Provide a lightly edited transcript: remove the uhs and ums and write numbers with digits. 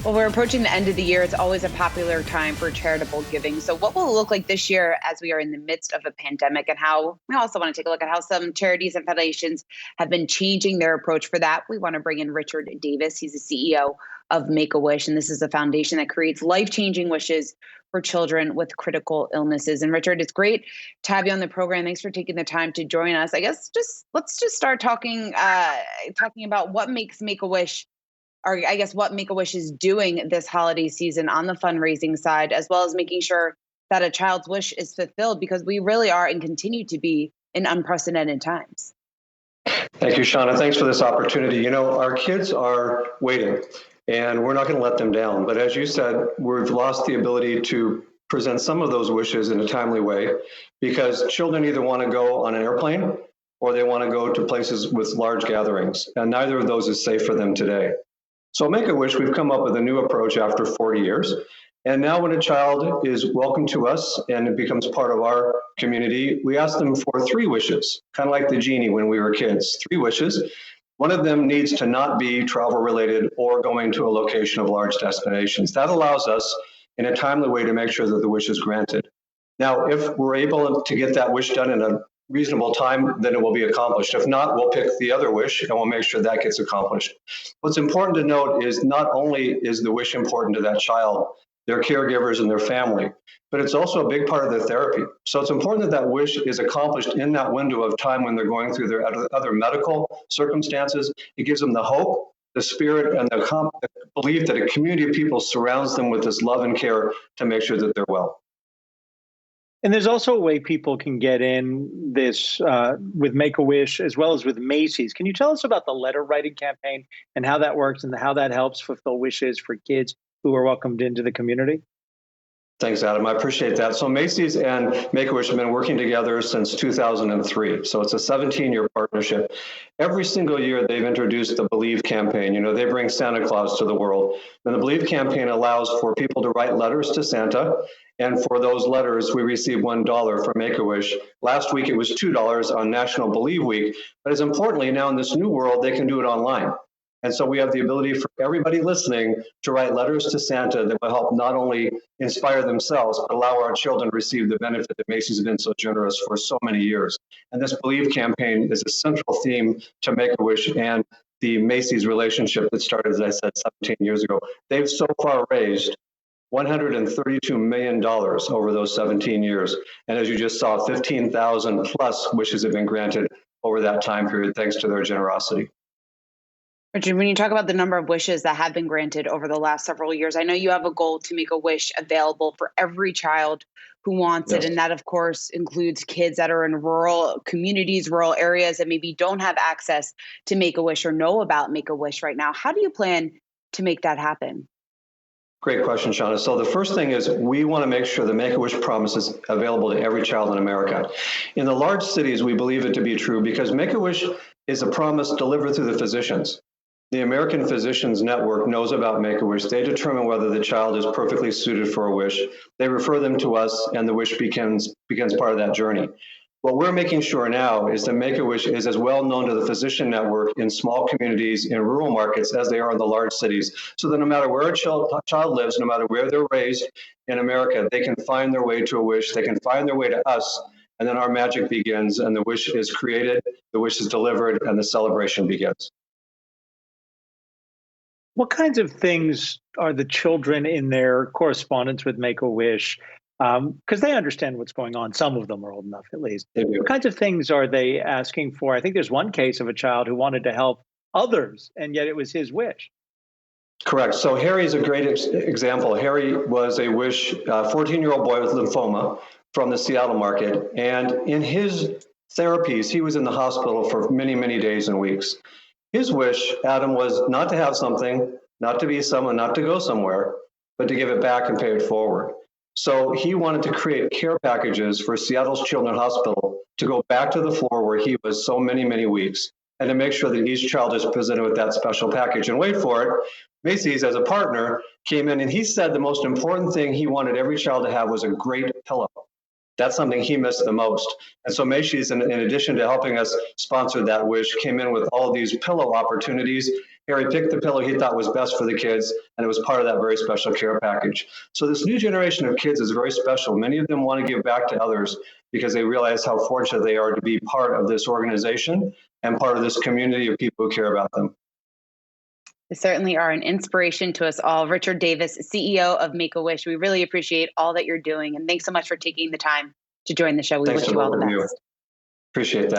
Well, we're approaching the end of the year. It's always a popular time for charitable giving. So, what will it look like this year as we are in the midst of a pandemic, and how we also want to take a look at how some charities and foundations have been changing their approach for that? We want to bring in Richard Davis. He's the CEO of Make-A-Wish, and this is a foundation that creates life-changing wishes for children with critical illnesses. And Richard, it's great to have you on the program. Thanks for taking the time to join us. I guess let's just start talking about what makes Make-A-Wish, or I guess what Make-A-Wish is doing this holiday season on the fundraising side, as well as making sure that a child's wish is fulfilled, because we really are and continue to be in unprecedented times. Thank you, Shauna. Thanks for this opportunity. You know, our kids are waiting, and we're not going to let them down. But as you said, we've lost the ability to present some of those wishes in a timely way because children either want to go on an airplane or they want to go to places with large gatherings, and neither of those is safe for them today. So Make-A-Wish, we've come up with a new approach after 40 years. And now when a child is welcome to us and it becomes part of our community, we ask them for 3 wishes, kind of like the genie when we were kids, 3 wishes. One of them needs to not be travel related or going to a location of large destinations. That allows us in a timely way to make sure that the wish is granted. Now, if we're able to get that wish done in a reasonable time, then it will be accomplished. If not, we'll pick the other wish and we'll make sure that gets accomplished. What's important to note is not only is the wish important to that child, their caregivers and their family, but it's also a big part of their therapy. So it's important that that wish is accomplished in that window of time when they're going through their other medical circumstances. It gives them the hope, the spirit, and the belief that a community of people surrounds them with this love and care to make sure that they're well. And there's also a way people can get in this with Make-A-Wish as well as with Macy's. Can you tell us about the letter writing campaign and how that works and how that helps fulfill wishes for kids who are welcomed into the community? Thanks, Adam. I appreciate that. So Macy's and Make-A-Wish have been working together since 2003. So it's a 17-year partnership. Every single year, they've introduced the Believe campaign. You know, they bring Santa Claus to the world. And the Believe campaign allows for people to write letters to Santa. And for those letters, we receive $1 from Make-A-Wish. Last week, it was $2 on National Believe Week. But as importantly, now in this new world, they can do it online. And so we have the ability for everybody listening to write letters to Santa that will help not only inspire themselves, but allow our children to receive the benefit that Macy's has been so generous for so many years. And this Believe campaign is a central theme to Make-A-Wish and the Macy's relationship that started, as I said, 17 years ago. They've so far raised $132 million over those 17 years. And as you just saw, 15,000 plus wishes have been granted over that time period, thanks to their generosity. Richard, when you talk about the number of wishes that have been granted over the last several years, I know you have a goal to make a wish available for every child who wants it. And that, of course, includes kids that are in rural communities, rural areas that maybe don't have access to Make-A-Wish or know about Make-A-Wish right now. How do you plan to make that happen? Great question, Shauna. So the first thing is we want to make sure the Make-A-Wish promise is available to every child in America. In the large cities, we believe it to be true because Make-A-Wish is a promise delivered through the physicians. The American Physicians Network knows about Make-A-Wish. They determine whether the child is perfectly suited for a wish. They refer them to us, and the wish begins part of that journey. What we're making sure now is that Make-A-Wish is as well known to the physician network in small communities, in rural markets, as they are in the large cities, so that no matter where a child lives, no matter where they're raised in America, they can find their way to a wish, they can find their way to us, and then our magic begins, and the wish is created, the wish is delivered, and the celebration begins. What kinds of things are the children in their correspondence with Make-A-Wish? Because they understand what's going on. Some of them are old enough, at least. What kinds of things are they asking for? I think there's one case of a child who wanted to help others, and yet it was his wish. Correct. So Harry is a great example. Harry was a 14-year-old boy with lymphoma from the Seattle market. And in his therapies, he was in the hospital for many, many days and weeks. His wish, Adam, was not to have something, not to be someone, not to go somewhere, but to give it back and pay it forward. So he wanted to create care packages for Seattle's Children's Hospital to go back to the floor where he was so many, many weeks, and to make sure that each child is presented with that special package. And wait for it, Macy's, as a partner, came in and he said the most important thing he wanted every child to have was a great pillow. That's something he missed the most. And so Macy's, in addition to helping us sponsor that wish, came in with all these pillow opportunities. Harry picked the pillow he thought was best for the kids, and it was part of that very special care package. So this new generation of kids is very special. Many of them want to give back to others because they realize how fortunate they are to be part of this organization and part of this community of people who care about them. They certainly are an inspiration to us all. Richard Davis, CEO of Make-A-Wish, we really appreciate all that you're doing. And thanks so much for taking the time to join the show. We Thanks wish to you all both the of you. best. Appreciate that.